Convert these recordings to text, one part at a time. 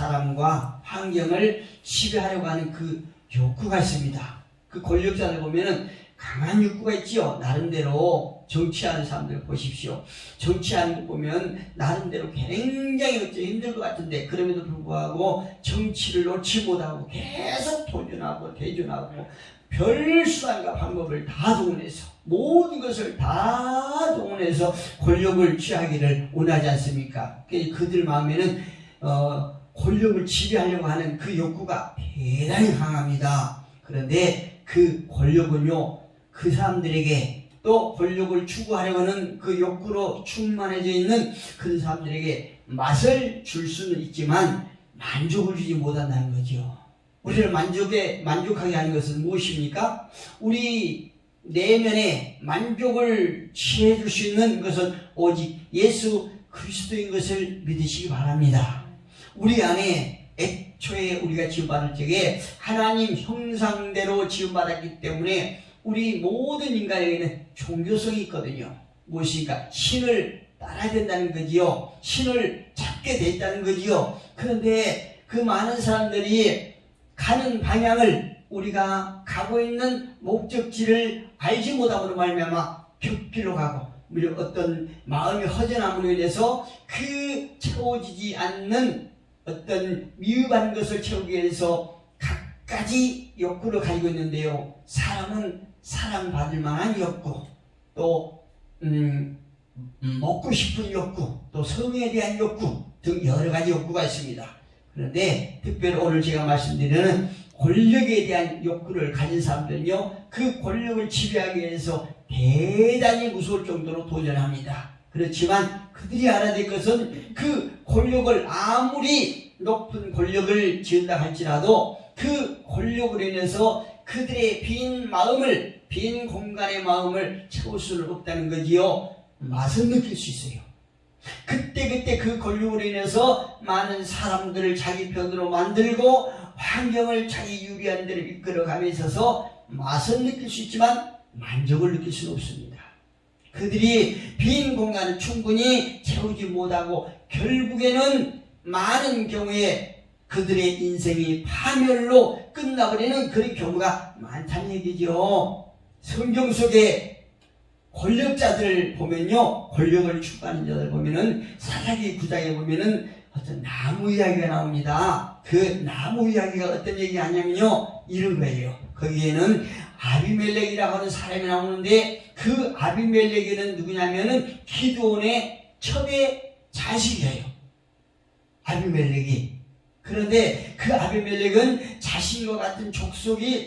사람과 환경을 지배하려고 하는 그 욕구가 있습니다. 그 권력자들 보면은 강한 욕구가 있지요. 나름대로 정치하는 사람들 보십시오. 정치하는 거 보면 나름대로 굉장히 힘들 것 같은데 그럼에도 불구하고 정치를 놓지 못하고 계속 도전하고 대전하고 별 수단과 방법을 다 동원해서 모든 것을 다 동원해서 권력을 취하기를 원하지 않습니까? 그들 마음에는 권력을 지배하려고 하는 그 욕구가 대단히 강합니다. 그런데 그 권력은요, 그 사람들에게 또 권력을 추구하려고 하는 그 욕구로 충만해져 있는 그 사람들에게 맛을 줄 수는 있지만 만족을 주지 못한다는 거죠. 우리를 만족하게 하는 것은 무엇입니까? 우리 내면에 만족을 취해줄 수 있는 것은 오직 예수 그리스도인 것을 믿으시기 바랍니다. 우리 안에 애초에 우리가 지음받을 적에 하나님 형상대로 지음받았기 때문에 우리 모든 인간에게는 종교성이 있거든요. 무엇입니까? 신을 따라야 된다는 거지요. 신을 찾게 돼 있다는 거지요. 그런데 그 많은 사람들이 가는 방향을 우리가 가고 있는 목적지를 알지 못함으로 말미암아 벽길로 가고 어떤 마음의 허전함으로 인해서 그 채워지지 않는 어떤 미흡한 것을 채우기 위해서 갖가지 욕구를 가지고 있는데요. 사람은 사랑받을 만한 욕구, 또 먹고 싶은 욕구, 또 성에 대한 욕구 등 여러 가지 욕구가 있습니다. 그런데 특별히 오늘 제가 말씀드리는 권력에 대한 욕구를 가진 사람들은요, 그 권력을 지배하기 위해서 대단히 무서울 정도로 도전합니다. 그렇지만 그들이 알아야 될 것은 그 권력을 아무리 높은 권력을 지은다 할지라도 그 권력으로 인해서 그들의 빈 공간의 마음을 채울 수는 없다는 거지요. 맛은 느낄 수 있어요. 그때 그 권력으로 인해서 많은 사람들을 자기 편으로 만들고 환경을 자기 유리한 대로 이끌어가며 있어서 맛은 느낄 수 있지만 만족을 느낄 수는 없습니다. 그들이 빈 공간을 충분히 채우지 못하고 결국에는 많은 경우에 그들의 인생이 파멸로 끝나버리는 그런 경우가 많다는 얘기죠. 성경 속에 권력자들을 보면요, 권력을 추구하는 자들 보면은 사사기 9장에 보면은 어떤 나무 이야기가 나옵니다. 그 나무 이야기가 어떤 얘기 하냐면요, 이런 거예요. 거기에는 아비멜렉이라고 하는 사람이 나오는데 그 아비멜렉은 누구냐면은 기드온의 첩의 자식이에요. 아비멜렉이. 그런데 그 아비멜렉은 자신과 같은 족속인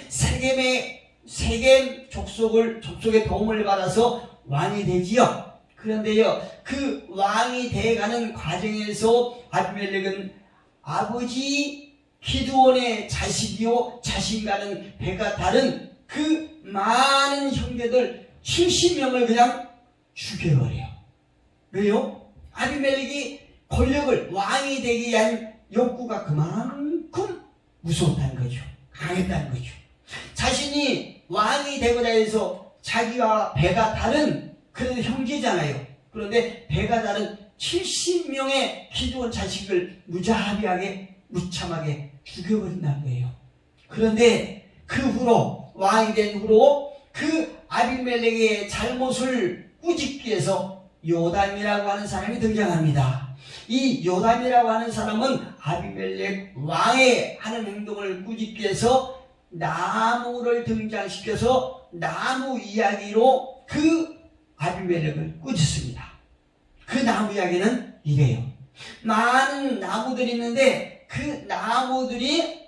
세겜 족속의 도움을 받아서 왕이 되지요. 그런데요, 그 왕이 돼가는 과정에서 아비멜렉은 아버지 기드온의 자식이요, 자신과는 배가 다른 그 많은 형제들 70명을 그냥 죽여버려요. 왜요? 아비멜렉이 권력을 왕이 되기 위한 욕구가 그만큼 무서웠다는 거죠. 강했다는 거죠. 자신이 왕이 되고자 해서 자기와 배가 다른 그런 형제잖아요. 그런데 배가 다른 70명의 기드온 자식을 무참하게 죽여버린다는 거예요. 그런데 그 후로 왕이 된 후로 그 아비멜렉의 잘못을 꾸짖기 위해서 요담이라고 하는 사람이 등장합니다. 이 요담이라고 하는 사람은 아비멜렉 왕의 하는 행동을 꾸짖기 위해서 나무를 등장시켜서 나무 이야기로 그 아비멜렉을 꾸짖습니다. 그 나무 이야기는 이래요. 많은 나무들이 있는데 그 나무들이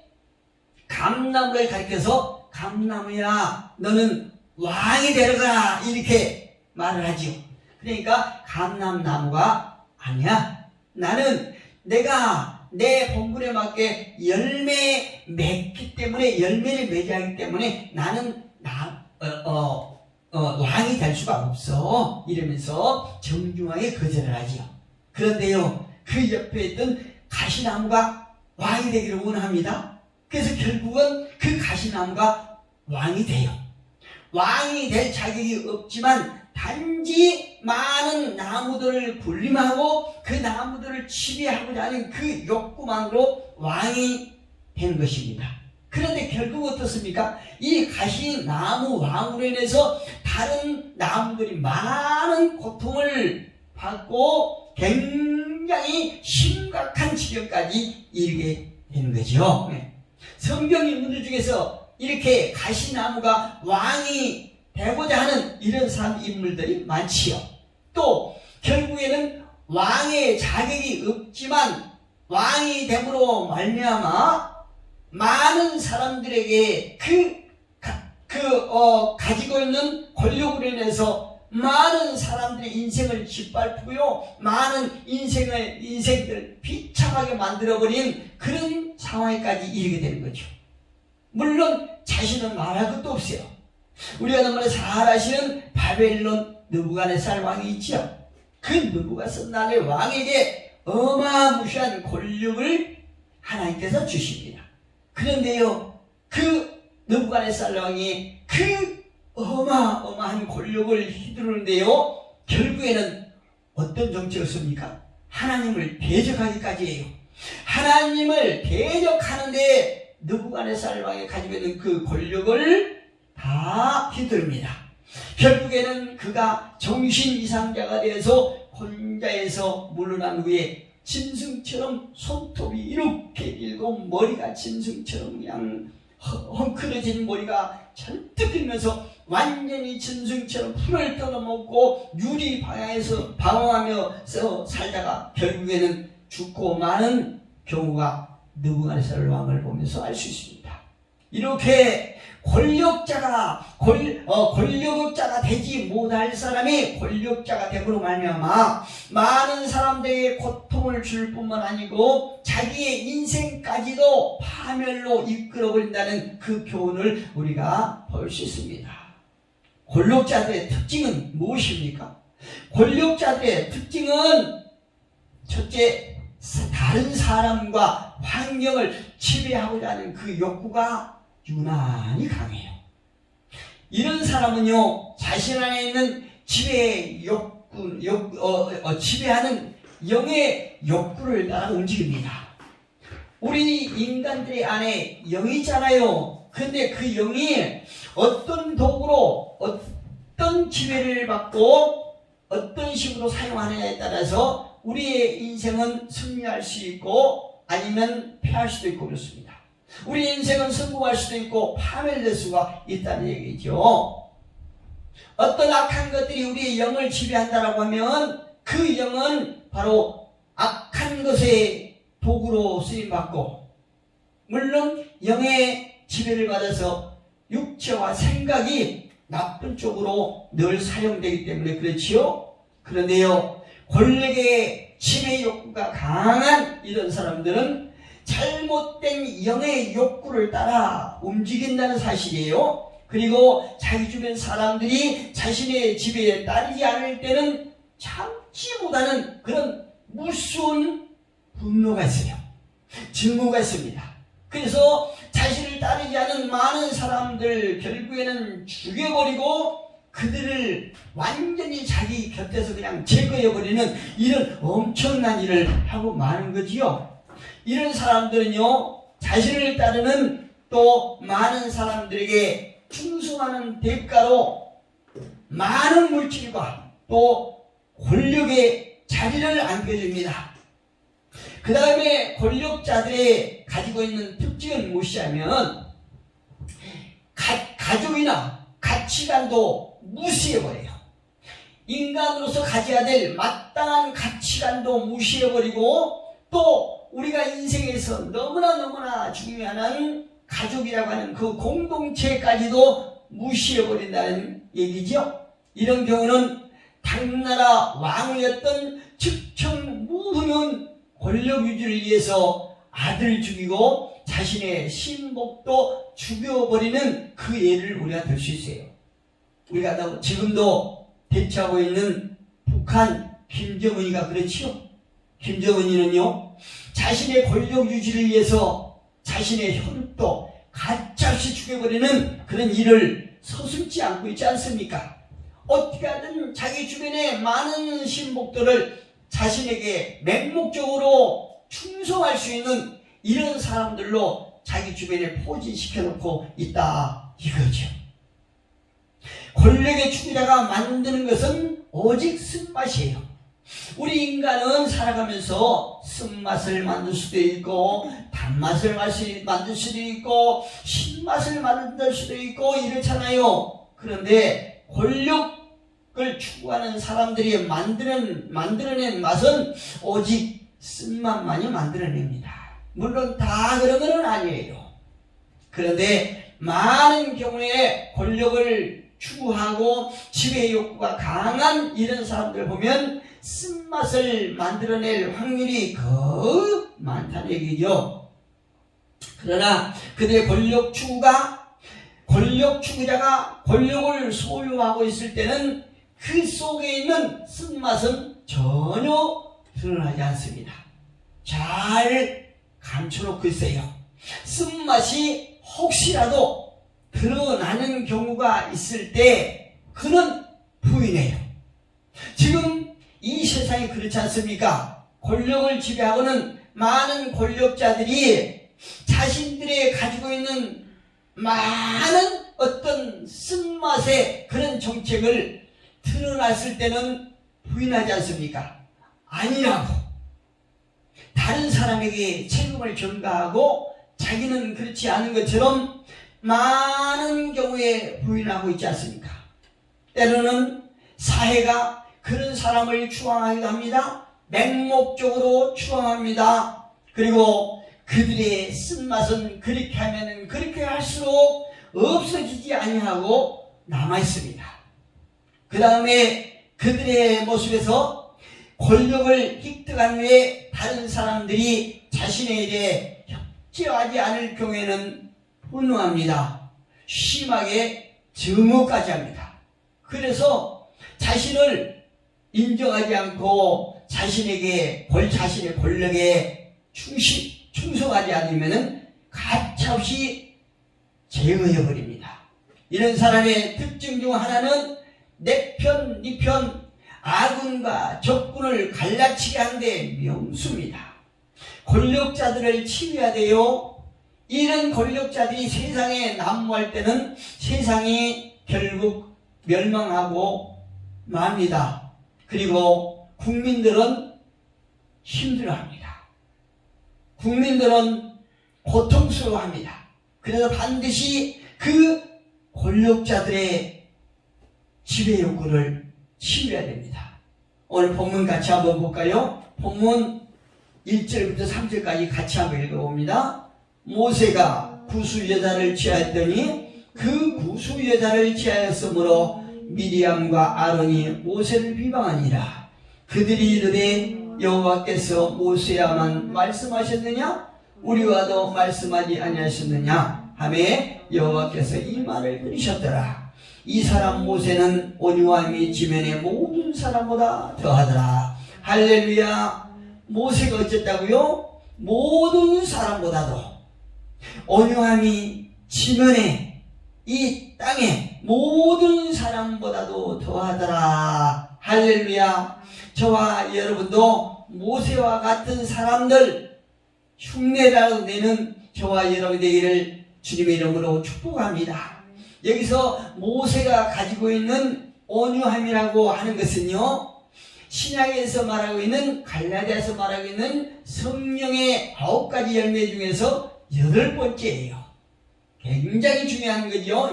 감나무를 가리켜서 감나무야 너는 왕이 되려가 이렇게 말을 하지요. 그러니까 감람나무가 아니야. 나는 내가 내 본분에 맞게 열매 맺기 때문에 열매를 맺어야 하기 때문에 나는 왕이 될 수가 없어 이러면서 정중하게 거절을 하지요. 그런데요, 그 옆에 있던 가시나무가 왕이 되기를 원합니다. 그래서 결국은 그 가시나무가 왕이 돼요. 왕이 될 자격이 없지만 단지 많은 나무들을 군림하고 그 나무들을 지배하고자 하는 그 욕구만으로 왕이 된 것입니다. 그런데 결국 어떻습니까? 이 가시나무 왕으로 인해서 다른 나무들이 많은 고통을 받고 굉장히 심각한 지경까지 이르게 되는 거죠. 성경 인물들 중에서 이렇게 가시나무가 왕이 되고자 하는 이런 인물들이 많지요. 또 결국에는 왕의 자격이 없지만 왕이 됨으로 말미암아 많은 사람들에게 가지고 있는 권력으로 인해서 많은 사람들의 인생을 짓밟고요, 많은 인생들 비참하게 만들어버린 그런 상황에까지 이르게 되는 거죠. 물론 자신은 말할 것도 없어요. 우리가 너무나 잘 아시는 바벨론 느부갓네살 왕이 있죠. 그 느부갓네살 왕에게 어마무시한 권력을 하나님께서 주십니다. 그런데요, 그 느부갓네살 왕이 그 어마어마한 권력을 휘두르는데요, 결국에는 어떤 정치였습니까? 하나님을 대적하기까지 해요. 하나님을 대적하는데 느부갓네살 왕이 가지고 있는 그 권력을 다 휘두릅니다. 결국에는 그가 정신 이상자가 되어서 혼자에서 물러난 후에 짐승처럼 손톱이 이렇게 길고 머리가 짐승처럼 그냥 헝클어진 머리가 잔뜩 들면서 완전히 짐승처럼 풀을 뜯어먹고 유리 방향에서 방황하며 살다가 결국에는 죽고 마는 경우가 느부갓네살 왕을 보면서 알 수 있습니다. 이렇게 권력자가 되지 못할 사람이 권력자가 됨으로 말미암아 많은 사람들에게 고통을 줄 뿐만 아니고 자기의 인생까지도 파멸로 이끌어버린다는 그 교훈을 우리가 볼 수 있습니다. 권력자들의 특징은 무엇입니까? 권력자들의 특징은 첫째, 다른 사람과 환경을 지배하고자 하는 그 욕구가 유난히 강해요. 이런 사람은요, 자신 안에 있는 지배하는 영의 욕구를 따라 움직입니다. 우리 인간들의 안에 영이 있잖아요. 근데 그 영이 어떤 도구로 어떤 지배를 받고 어떤 식으로 사용하느냐에 따라서 우리의 인생은 승리할 수 있고 아니면 패할 수도 있고 그렇습니다. 우리 인생은 성공할 수도 있고 파멸될 수가 있다는 얘기죠. 어떤 악한 것들이 우리의 영을 지배한다라고 하면 그 영은 바로 악한 것의 도구로 쓰임받고, 물론 영의 지배를 받아서 육체와 생각이 나쁜 쪽으로 늘 사용되기 때문에 그렇지요. 그런데요, 권력의 지배 욕구가 강한 이런 사람들은 잘못된 영의 욕구를 따라 움직인다는 사실이에요. 그리고 자기 주변 사람들이 자신의 지배에 따르지 않을 때는 참지 못하는 그런 무서운 분노가 있어요. 증오가 있습니다. 그래서 자신을 따르지 않은 많은 사람들 결국에는 죽여버리고 그들을 완전히 자기 곁에서 그냥 제거해버리는 이런 엄청난 일을 하고 마는 거지요. 이런 사람들은요, 자신을 따르는 또 많은 사람들에게 충성하는 대가로 많은 물질과 또 권력의 자리를 안겨줍니다. 그 다음에 권력자들의 가지고 있는 특징은 무엇이냐면 가족이나 가치관도 무시해버려요. 인간으로서 가져야 될 마땅한 가치관도 무시해버리고 또 우리가 인생에서 너무나 중요한 가족이라고 하는 그 공동체까지도 무시해버린다는 얘기죠. 이런 경우는 당나라 왕이었던 측정무후는 권력 유지를 위해서 아들 죽이고 자신의 신복도 죽여버리는 그 예를 우리가 들 수 있어요. 우리가 지금도 대처하고 있는 북한 김정은이가 그렇지요. 김정은이는요, 자신의 권력 유지를 위해서 자신의 혈육도 가짜없이 죽여버리는 그런 일을 서슴지 않고 있지 않습니까? 어떻게 하든 자기 주변에 많은 신복들을 자신에게 맹목적으로 충성할 수 있는 이런 사람들로 자기 주변에 포진시켜 놓고 있다 이거죠. 권력의 추구자가 만드는 것은 오직 쓴맛이에요. 우리 인간은 살아가면서 쓴맛을 만들 수도 있고 단맛을 만들 수도 있고 신맛을 만들 수도 있고 이렇잖아요. 그런데 권력을 추구하는 사람들이 만들어낸 맛은 오직 쓴맛만이 만들어냅니다. 물론 다 그런 건 아니에요. 그런데 많은 경우에 권력을 추구하고 지배 욕구가 강한 이런 사람들 보면 쓴맛을 만들어낼 확률이 더 많다는 얘기죠. 그러나 그들의 권력 추구자가 권력을 소유하고 있을 때는 그 속에 있는 쓴맛은 전혀 드러나지 않습니다. 잘 감춰놓고 있어요. 쓴맛이 혹시라도 드러나는 경우가 있을 때 그는 부인해요. 지금 이 세상이 그렇지 않습니까? 권력을 지배하고는 많은 권력자들이 자신들이 가지고 있는 많은 어떤 쓴맛의 그런 정책을 드러났을 때는 부인하지 않습니까? 아니라고 다른 사람에게 책임을 전가하고 자기는 그렇지 않은 것처럼 많은 경우에 부인하고 있지 않습니까? 때로는 사회가 그런 사람을 추앙하기도 합니다. 맹목적으로 추앙합니다. 그리고 그들의 쓴맛은 그렇게 하면 그렇게 할수록 없어지지 아니하고 남아있습니다. 그 다음에 그들의 모습에서 권력을 획득한 후에 다른 사람들이 자신에 대해 협조하지 않을 경우에는 분노합니다. 심하게 증오까지 합니다. 그래서 자신을 인정하지 않고 자신의 권력에 충성하지 않으면 가차없이 제거해버립니다. 이런 사람의 특징 중 하나는 내 편, 네 편, 아군과 적군을 갈라치게 하는데 명수입니다. 권력자들을 치유해야 돼요. 이런 권력자들이 세상에 난무할 때는 세상이 결국 멸망하고 맙니다. 그리고 국민들은 힘들어합니다. 국민들은 고통스러워합니다. 그래서 반드시 그 권력자들의 지배 욕구를 치유해야 됩니다. 오늘 본문 같이 한번 볼까요? 본문 1절부터 3절까지 같이 한번 읽어봅니다. 모세가 구수 여자를 취하였더니 그 구수 여자를 취하였으므로 미리암과 아론이 모세를 비방하니라. 그들이 이르되 여호와께서 모세야만 말씀하셨느냐? 우리와도 말씀하지 아니하셨느냐? 하매 여호와께서 이 말을 들으셨더라. 이 사람 모세는 온유함이 지면의 모든 사람보다 더하더라. 할렐루야. 모세가 어쨌다고요? 모든 사람보다도 온유함이 지면에 이 땅에 모든 사람보다도 더하더라. 할렐루야. 저와 여러분도 모세와 같은 사람들 흉내라도 내는 저와 여러분 되기를 주님의 이름으로 축복합니다. 여기서 모세가 가지고 있는 온유함이라고 하는 것은요, 신약에서 말하고 있는, 갈라디아서 말하고 있는 성령의 9가지 열매 중에서 8번째예요. 굉장히 중요한 거죠.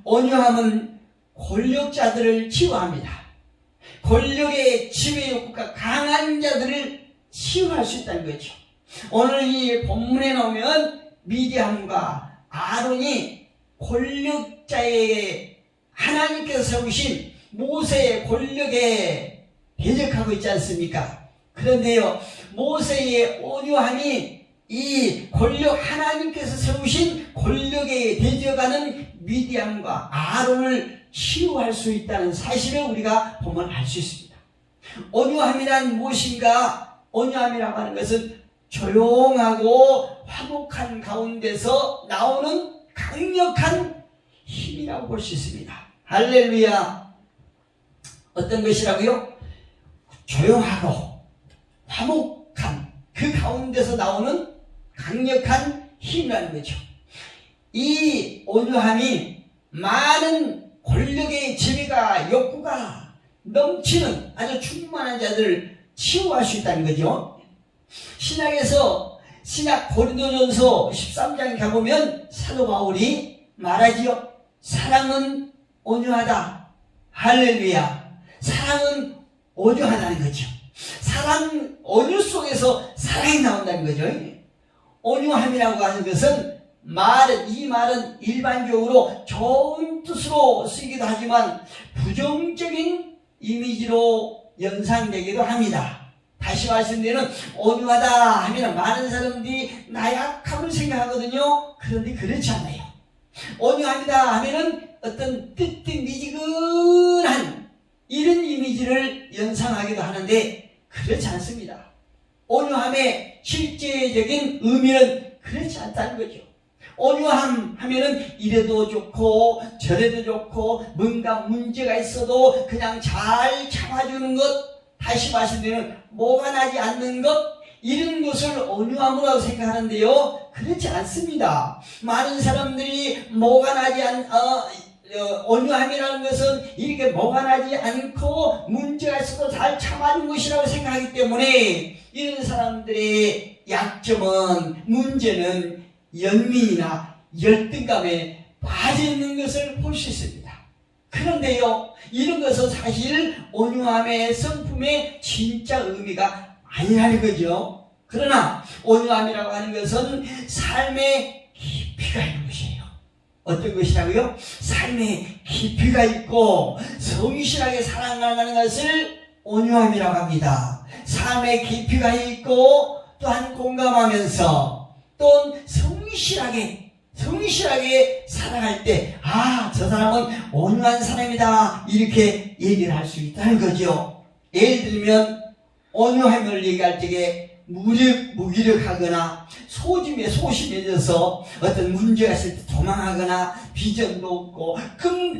온유함은 권력자들을 치유합니다. 권력의 지배 욕구가 강한 자들을 치유할 수 있다는 거죠. 오늘 이 본문에 나오면 미디암과 아론이 권력자의 하나님께서 세우신 모세의 권력에 대적하고 있지 않습니까? 그런데요, 모세의 온유함이 이 권력 하나님께서 세우신 권력에 대적하는 미디암과 아론을 치유할 수 있다는 사실을 우리가 보면 알 수 있습니다. 온유함이란 무엇인가? 온유함이라고 하는 것은 조용하고 화목한 가운데서 나오는 강력한 힘이라고 볼 수 있습니다. 할렐루야. 어떤 것이라고요? 조용하고 화목한 그 가운데서 나오는 강력한 힘이라는 거죠. 이 온유함이 많은 권력의 지배가 욕구가 넘치는 아주 충만한 자들을 치유할 수 있다는 거죠. 신약에서 신약 고린도전서 13장에 가보면 사도 바울이 말하지요. 사랑은 온유하다. 할렐루야. 사랑은 온유하다는 거죠. 사랑, 온유 속에서 사랑이 나온다는 거죠. 온유함이라고 하는 것은 이 말은 일반적으로 좋은 뜻으로 쓰기도 하지만 부정적인 이미지로 연상되기도 합니다. 다시 말씀드리면 온유하다 하면 많은 사람들이 나약함을 생각하거든요. 그런데 그렇지 않아요. 온유합니다 하면은 어떤 뜨뜻미지근한 이런 이미지를 연상하기도 하는데 그렇지 않습니다. 온유함의 실제적인 의미는 그렇지 않다는 거죠. 온유함 하면은 이래도 좋고 저래도 좋고 뭔가 문제가 있어도 그냥 잘 참아주는 것, 다시 말씀드리면 뭐가 나지 않는 것, 이런 것을 온유함이라고 생각하는데요. 그렇지 않습니다. 많은 사람들이 뭐가 나지 온유함이라는 것은 이렇게 뭐가 나지 않고 문제가 있어도 잘 참아주는 것이라고 생각하기 때문에 이런 사람들의 약점은, 문제는 연민이나 열등감에 빠져 있는 것을 볼 수 있습니다. 그런데요, 이런 것은 사실 온유함의 성품의 진짜 의미가 아니라는 거죠. 그러나 온유함이라고 하는 것은 삶의 깊이가 있는 것이에요. 어떤 것이라고요? 삶의 깊이가 있고 성실하게 살아가는 것을 온유함이라고 합니다. 삶의 깊이가 있고 또한 공감하면서 또 성실하게 살아갈 때, 저 사람은 온유한 사람이다, 이렇게 얘기를 할 수 있다는 거죠. 예를 들면 온유함을 얘기할 때에 무기력하거나 소심해져서 어떤 문제가 있을 때 도망하거나 비전도 없고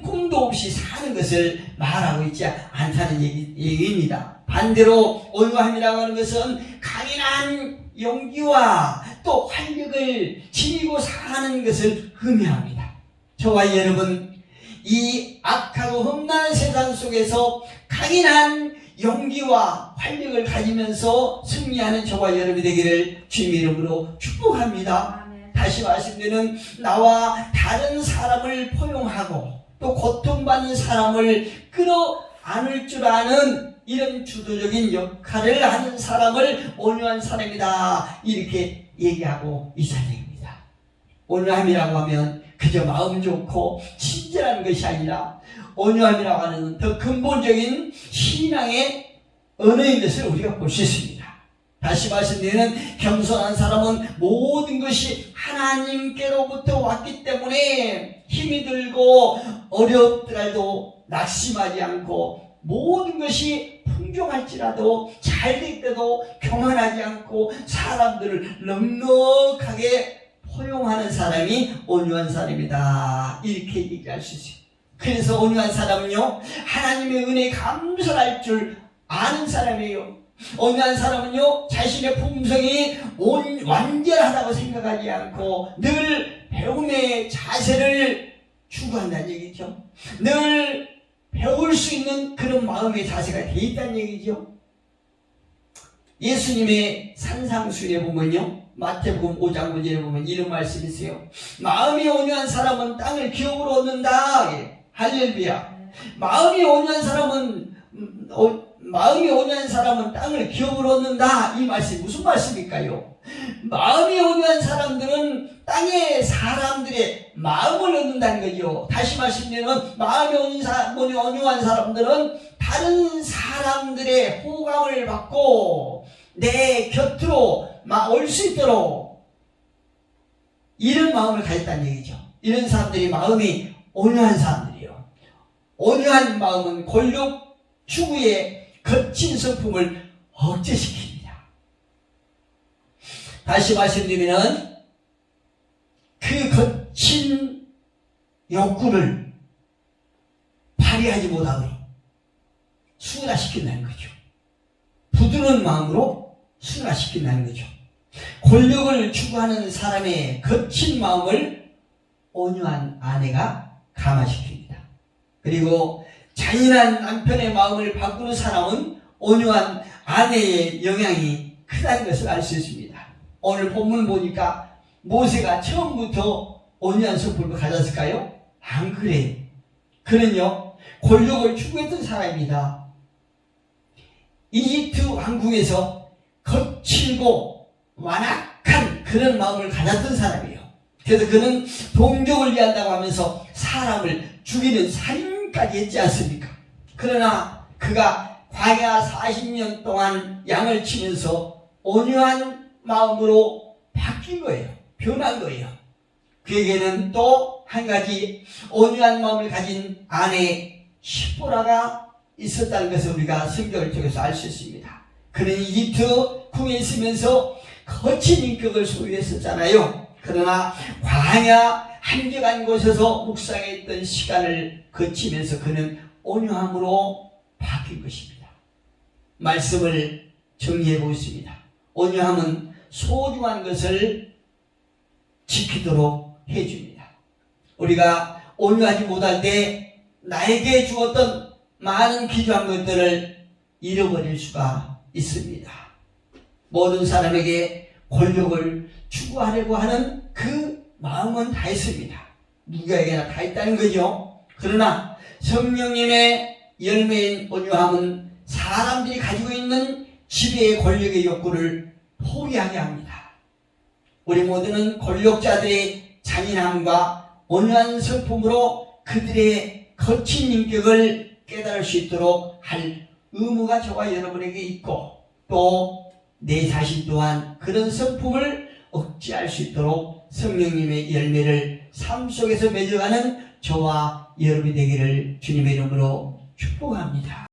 꿈도 없이 사는 것을 말하고 있지 않다는 얘기입니다. 반대로 온유함이라고 하는 것은 강인한 용기와 또 활력을 지니고 사는 것을 의미합니다. 저와 여러분, 이 악하고 험난한 세상 속에서 강인한 용기와 활력을 가지면서 승리하는 저와 여러분이 되기를 주님의 이름으로 축복합니다. 다시 말씀드리면 나와 다른 사람을 포용하고 또 고통받는 사람을 끌어안을 줄 아는 이런 주도적인 역할을 하는 사람을 온유한 사람이다, 이렇게 얘기하고 있어야 됩니다. 온유함이라고 하면 그저 마음 좋고 친절한 것이 아니라 온유함이라고 하는 더 근본적인 신앙의 언어인 것을 우리가 볼 수 있습니다. 다시 말씀드리면 겸손한 사람은 모든 것이 하나님께로부터 왔기 때문에 힘이 들고 어렵더라도 낙심하지 않고 모든 것이 풍족할지라도 잘될 때도 교만하지 않고 사람들을 넉넉하게 포용하는 사람이 온유한 사람이다, 이렇게 얘기할 수 있어요. 그래서 온유한 사람은요, 하나님의 은혜에 감사할 줄 아는 사람이에요. 온유한 사람은요, 자신의 품성이 완전하다고 생각하지 않고 늘 배움의 자세를 추구한다는 얘기죠. 늘 배울 수 있는 그런 마음의 자세가 돼 있다는 얘기죠. 예수님의 산상수에 보면요, 마태복음 5장 5절에 보면 이런 말씀이 있어요. 마음이 온유한 사람은 땅을 기업으로 얻는다. 할렐루야. 마음이 온유한 사람은 땅을 기업으로 얻는다. 이 말씀이 무슨 말씀일까요? 마음이 온유한 사람들은 땅의 사람들의 마음을 얻는다는 거죠. 다시 말씀드리면 마음이 온유한 사람들은 다른 사람들의 호감을 받고 내 곁으로 올 수 있도록 이런 마음을 가졌다는 얘기죠. 이런 사람들이 마음이 온유한 사람들이요. 온유한 마음은 권력 추구의 거친 성품을 억제시킵니다. 다시 말씀드리면 그 거친 욕구를 발휘하지 못하도록 감화시킨다는 거죠. 권력을 추구하는 사람의 거친 마음을 온유한 아내가 감화시킵니다. 그리고 잔인한 남편의 마음을 바꾸는 사람은 온유한 아내의 영향이 크다는 것을 알 수 있습니다. 오늘 본문 보니까 모세가 처음부터 온유한 성품을 가졌을까요? 안 그래요. 그는요, 권력을 추구했던 사람입니다. 이집트 왕궁에서 거칠고 완악한 그런 마음을 가졌던 사람이에요. 그래서 그는 동족을 위한다고 하면서 사람을 죽이는 살인까지 했지 않습니까? 그러나 그가 광야 40년 동안 양을 치면서 온유한 마음으로 바뀐 거예요. 변한 거예요. 그에게는 또 한 가지 온유한 마음을 가진 아내 시보라가 있었다는 것을 우리가 성경을 통해서 알 수 있습니다. 그는 이집트 궁에 있으면서 거친 인격을 소유했었잖아요. 그러나 광야 한적한 곳에서 묵상했던 시간을 거치면서 그는 온유함으로 바뀐 것입니다. 말씀을 정리해 보겠습니다. 온유함은 소중한 것을 지키도록 해줍니다. 우리가 온유하지 못할 때 나에게 주었던 많은 귀중한 것들을 잃어버릴 수가 있습니다. 모든 사람에게 권력을 추구하려고 하는 그 마음은 다 있습니다. 누구에게나 다 있다는 거죠. 그러나 성령님의 열매인 온유함은 사람들이 가지고 있는 지배의 권력의 욕구를 포기하게 합니다. 우리 모두는 권력자들의 잔인함과 온유한 성품으로 그들의 거친 인격을 깨달을 수 있도록 할 의무가 저와 여러분에게 있고, 또 내 자신 또한 그런 성품을 억제할 수 있도록 성령님의 열매를 삶 속에서 맺어가는 저와 여러분이 되기를 주님의 이름으로 축복합니다.